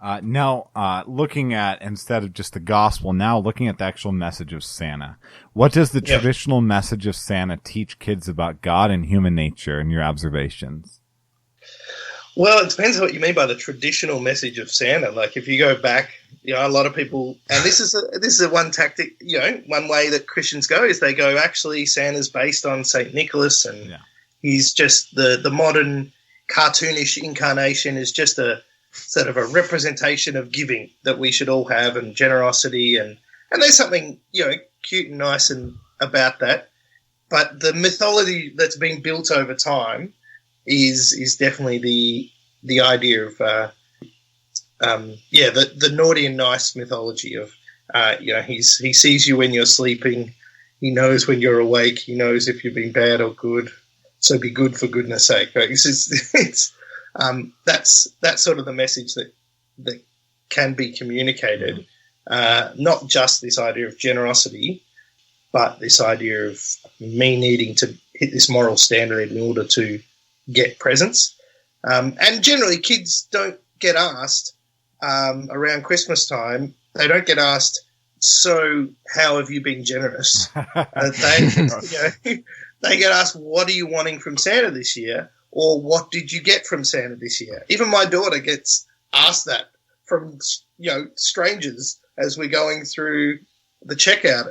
Now, looking at, instead of just the gospel, now looking at the actual message of Santa. What does the traditional message of Santa teach kids about God and human nature in your observations? Well, it depends on what you mean by the traditional message of Santa. Like, if you go back, a lot of people, and this is a one tactic, one way that Christians go is they go, actually, Santa's based on St. Nicholas, and he's just the modern cartoonish incarnation is just a sort of a representation of giving that we should all have, and generosity, and there's something cute and nice and about that. But the mythology that's been built over time is definitely the idea of the naughty and nice mythology of he sees you when you're sleeping, he knows when you're awake, he knows if you've been bad or good, so be good for goodness sake. Right? That's sort of the message that can be communicated. Not just this idea of generosity, but this idea of me needing to hit this moral standard in order to get presents. And generally, kids don't get asked around Christmas time. They don't get asked, so how have you been generous? They get asked, what are you wanting from Santa this year? Or what did you get from Santa this year? Even my daughter gets asked that from strangers as we're going through the checkout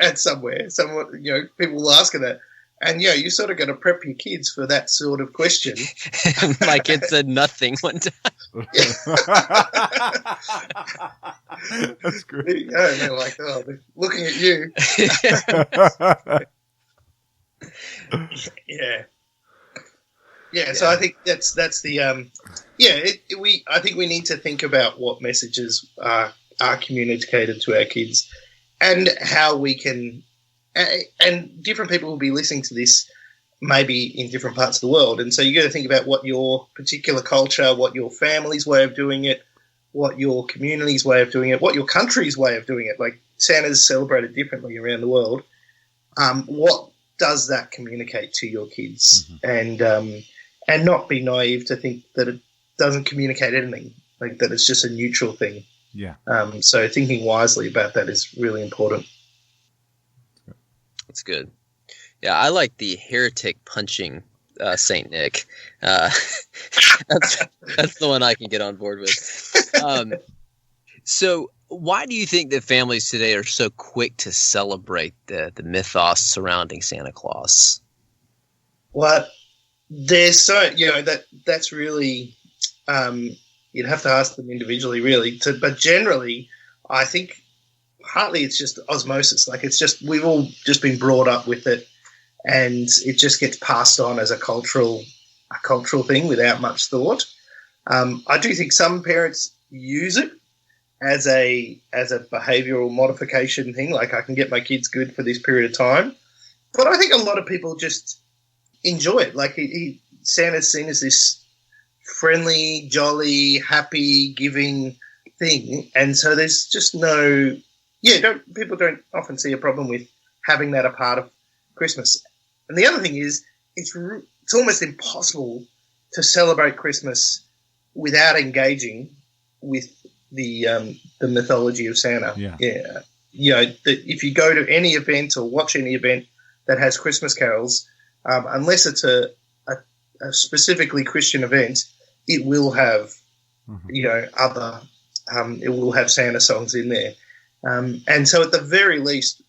at somewhere. Someone, people will ask her that, and you sort of got to prep your kids for that sort of question. My kid said nothing one time. That's great. And they're like, oh, they're looking at you. Yeah, so I think that's the I think we need to think about what messages are communicated to our kids, and how we can, and different people will be listening to this maybe in different parts of the world, and so you got to think about what your particular culture, what your family's way of doing it, what your community's way of doing it, what your country's way of doing it. Like, Santa's celebrated differently around the world. What does that communicate to your kids? Mm-hmm. And not be naive to think that it doesn't communicate anything, like that it's just a neutral thing. Yeah. So thinking wisely about that is really important. That's good. Yeah, I like the heretic punching Saint Nick. That's the one I can get on board with. So why do you think that families today are so quick to celebrate the mythos surrounding Santa Claus? Well, there's that's really you'd have to ask them individually, really. But generally, I think partly it's just osmosis. Like, it's just we've all just been brought up with it, and it just gets passed on as a cultural thing without much thought. I do think some parents use it as a behavioural modification thing. Like, I can get my kids good for this period of time, but I think a lot of people just enjoy it. Like, Santa's seen as this friendly, jolly, happy, giving thing, and so there's just people don't often see a problem with having that a part of Christmas. And the other thing is, it's almost impossible to celebrate Christmas without engaging with the mythology of Santa. If you go to any event or watch any event that has Christmas carols, unless it's a specifically Christian event, it will have, other, it will have Santa songs in there. And so at the very least,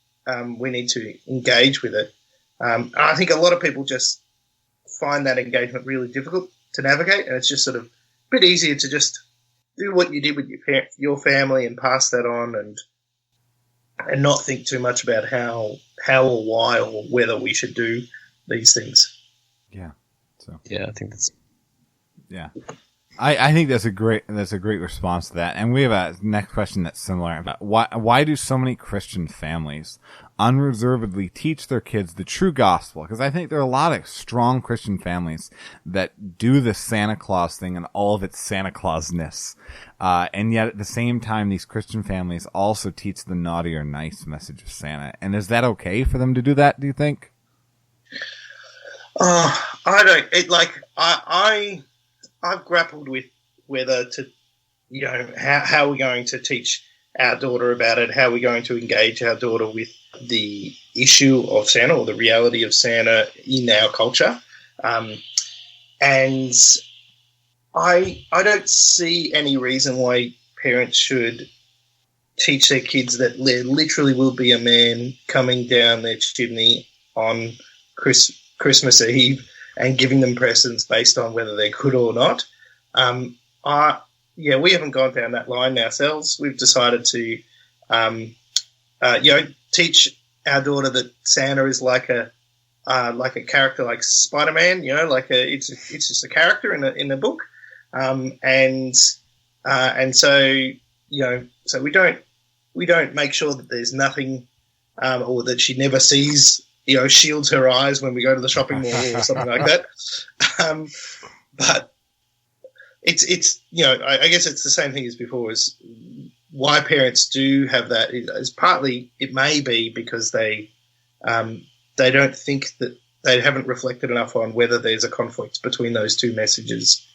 we need to engage with it. And I think a lot of people just find that engagement really difficult to navigate, and it's just sort of a bit easier to just do what you did with your family and pass that on, and not think too much about how or why or whether we should do these things. Yeah. So yeah, I think that's I think that's a great response to that. And we have a next question that's similar about why do so many Christian families unreservedly teach their kids the true gospel? Because I think there are a lot of strong Christian families that do the Santa Claus thing and all of its Santa Clausness. And yet at the same time, these Christian families also teach the naughty or nice message of Santa. And is that okay for them to do that, do you think? I don't. I've grappled with whether to how are we going to teach our daughter about it? How are we going to engage our daughter with the issue of Santa or the reality of Santa in our culture? And I don't see any reason why parents should teach their kids that there literally will be a man coming down their chimney on Christmas Eve and giving them presents based on whether they're good or not. We haven't gone down that line ourselves. We've decided to, teach our daughter that Santa is like a character like Spider-Man. It's just a character in a book, and so so we don't make sure that there's nothing, or that she never sees, shields her eyes when we go to the shopping mall or something like that. But it's I guess it's the same thing as before. Is why parents do have that is partly it may be because they don't think that they haven't reflected enough on whether there's a conflict between those two messages,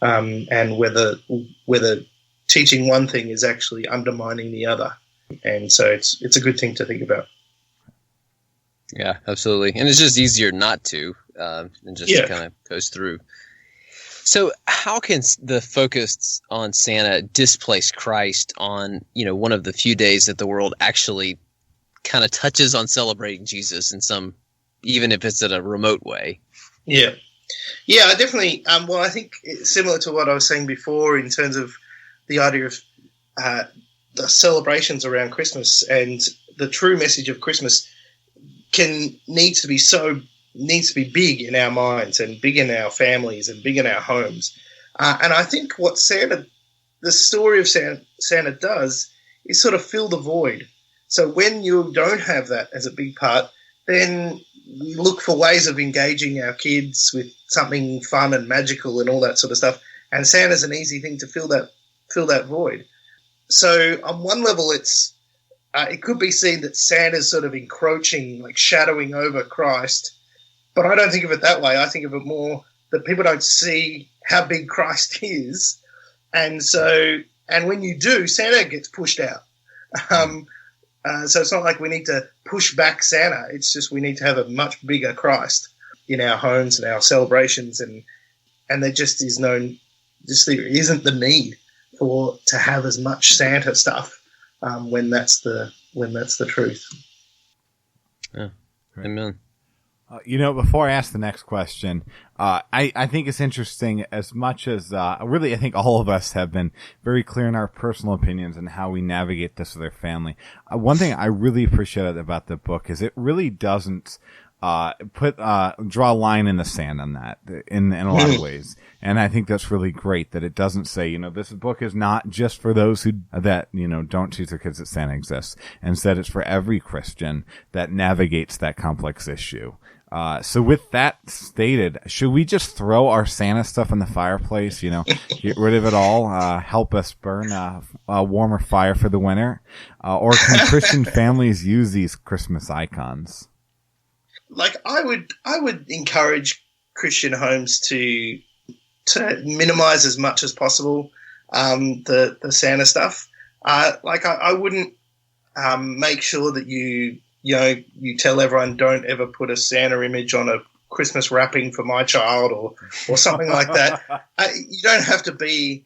and whether teaching one thing is actually undermining the other. And so it's a good thing to think about. Yeah, absolutely. And it's just easier not to, and just kind of goes through. So how can the focus on Santa displace Christ on, one of the few days that the world actually kind of touches on celebrating Jesus in some, even if it's in a remote way? Yeah, I definitely. I think it's similar to what I was saying before in terms of the idea of the celebrations around Christmas, and the true message of Christmas needs to be big in our minds and big in our families and big in our homes. And I think what the story of Santa does is sort of fill the void. So when you don't have that as a big part, then we look for ways of engaging our kids with something fun and magical and all that sort of stuff. And Santa's an easy thing to fill that void. So on one level, it could be seen that Santa's sort of encroaching, like shadowing over Christ. But I don't think of it that way. I think of it more that people don't see how big Christ is. And when you do, Santa gets pushed out. So it's not like we need to push back Santa. It's just we need to have a much bigger Christ in our homes and our celebrations. And there just is there isn't the need to have as much Santa stuff when that's the truth. Yeah. Amen. Before I ask the next question, I think it's interesting as much as, really, I think all of us have been very clear in our personal opinions and how we navigate this with our family. One thing I really appreciate about the book is it really doesn't, draw a line in the sand on that in a lot of ways. And I think that's really great that it doesn't say, this book is not just for those that don't teach their kids that Santa exists. Instead, it's for every Christian that navigates that complex issue. So with that stated, should we just throw our Santa stuff in the fireplace, get rid of it all, help us burn a warmer fire for the winter? Or can Christian families use these Christmas icons? Like I would encourage Christian homes to minimize as much as possible the Santa stuff. I wouldn't make sure that you tell everyone don't ever put a Santa image on a Christmas wrapping for my child or something like that. You don't have to be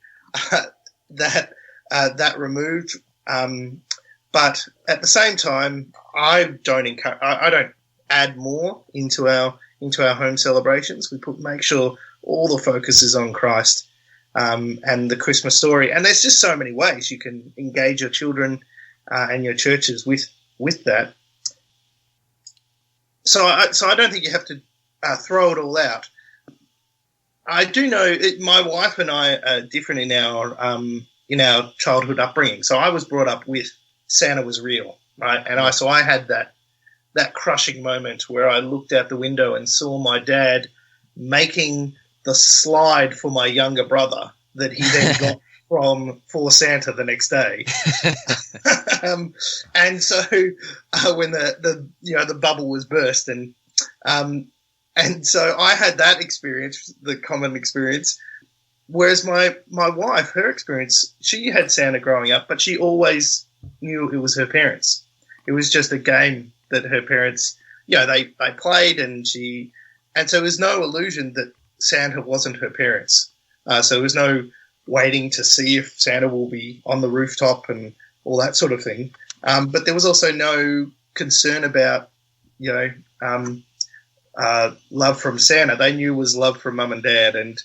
that removed. But at the same time, I don't add more into our home celebrations. We make sure all the focus is on Christ and the Christmas story. And there's just so many ways you can engage your children and your churches with that. So I don't think you have to throw it all out. I do know my wife and I are different in our childhood upbringing. So I was brought up with Santa was real, right? And I had that crushing moment where I looked out the window and saw my dad making the slide for my younger brother that he then got for Santa the next day. And so when the bubble was burst, and so I had that experience, the common experience. Whereas my wife, her experience, she had Santa growing up, but she always knew it was her parents. It was just a game that her parents, they played, and so there was no illusion that Santa wasn't her parents. So there was no waiting to see if Santa will be on the rooftop and all that sort of thing. But there was also no concern about, love from Santa. They knew it was love from mum and dad, and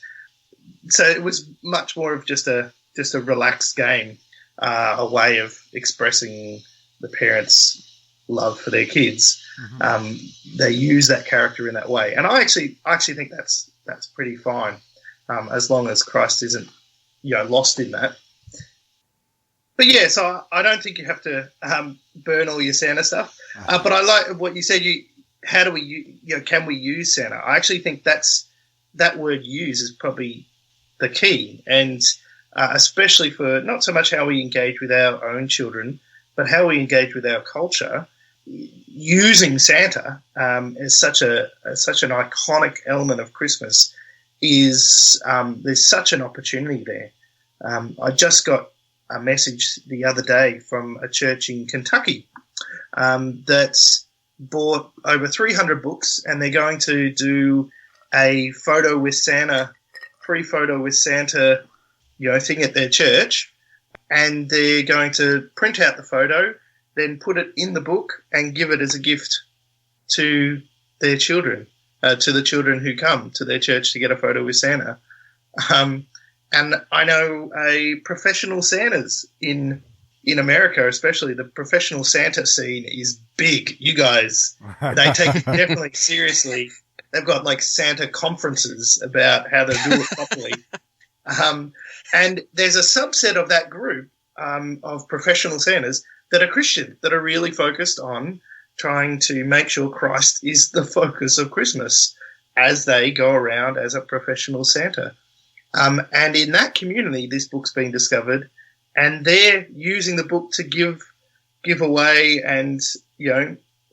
so it was much more of just a relaxed game, a way of expressing the parents' love for their kids. Mm-hmm. They use that character in that way, and I actually think that's pretty fine, as long as Christ isn't lost in that. But yeah, so I don't think you have to burn all your Santa stuff. But I like what you said. How do we, can we use Santa? I actually think that word "use" is probably the key, and especially for not so much how we engage with our own children, but how we engage with our culture. Using Santa as such an iconic element of Christmas is there's such an opportunity there. I just got a message the other day from a church in Kentucky that's bought over 300 books, and they're going to do a photo with Santa, free photo with Santa, thing at their church, and they're going to print out the photo, then put it in the book and give it as a gift to their children, to the children who come to their church to get a photo with Santa. And I know professional Santas in America, especially the professional Santa scene is big. You guys, they take it definitely seriously. They've got like Santa conferences about how to do it properly. And there's a subset of that group of professional Santas that are Christian, that are really focused on trying to make sure Christ is the focus of Christmas as they go around as a professional Santa. And in that community, this book's been discovered, and they're using the book to give away, and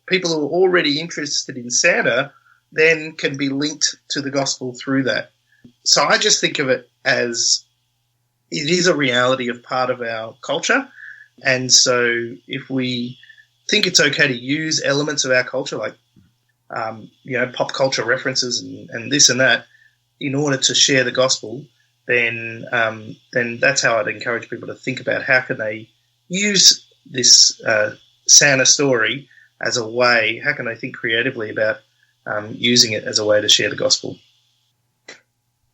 people who are already interested in Santa then can be linked to the gospel through that. So I just think of it as it is a reality of part of our culture, and so if we think it's okay to use elements of our culture, like pop culture references and this and that, in order to share the gospel, then that's how I'd encourage people to think about how can they use this Santa story as a way, how can they think creatively about using it as a way to share the gospel.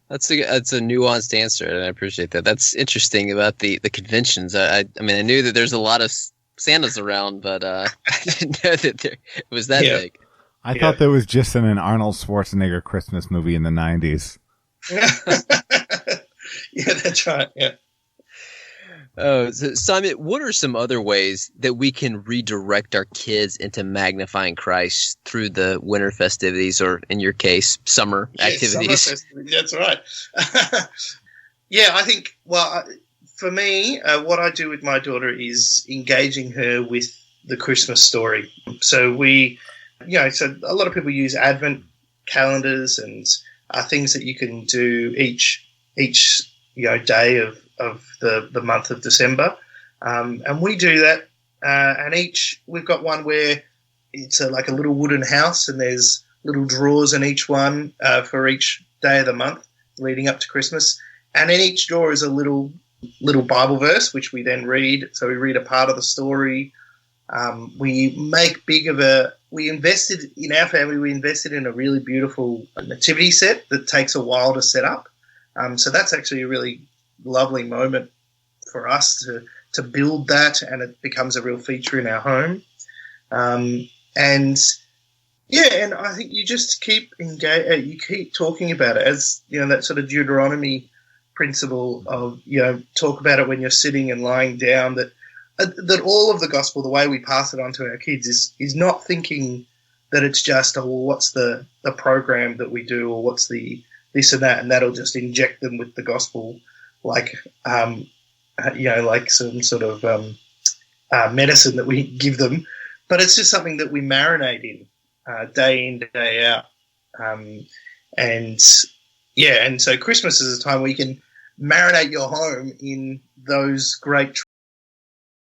That's a nuanced answer, and I appreciate that. That's interesting about the conventions. I mean, I knew that there's a lot of Santas around, but I didn't know that it was that big. I thought that was just in an Arnold Schwarzenegger Christmas movie in the 90s. Yeah, that's right. Yeah. Oh, so Simon, what are some other ways that we can redirect our kids into magnifying Christ through the winter festivities, or in your case, summer activities? Summer festivities, that's right. Yeah, I think, for me, what I do with my daughter is engaging her with the Christmas story. So so a lot of people use Advent calendars and things that you can do each day of the month of December, and we do that. And we've got one where it's like a little wooden house, and there's little drawers in each one for each day of the month leading up to Christmas. And in each drawer is a little Bible verse, which we then read. So we read a part of the story. We invested in our family. We invested in a really beautiful nativity set that takes a while to set up. So that's actually a really lovely moment for us to build that, and it becomes a real feature in our home. And I think you just keep you keep talking about it, as that sort of Deuteronomy principle of talk about it when you're sitting and lying down. That all of the gospel, the way we pass it on to our kids, is not thinking that it's just what's the program that we do, or what's the this and that, and that'll just inject them with the gospel like some sort of medicine that we give them. But it's just something that we marinate in day out. And so Christmas is a time where you can marinate your home in those great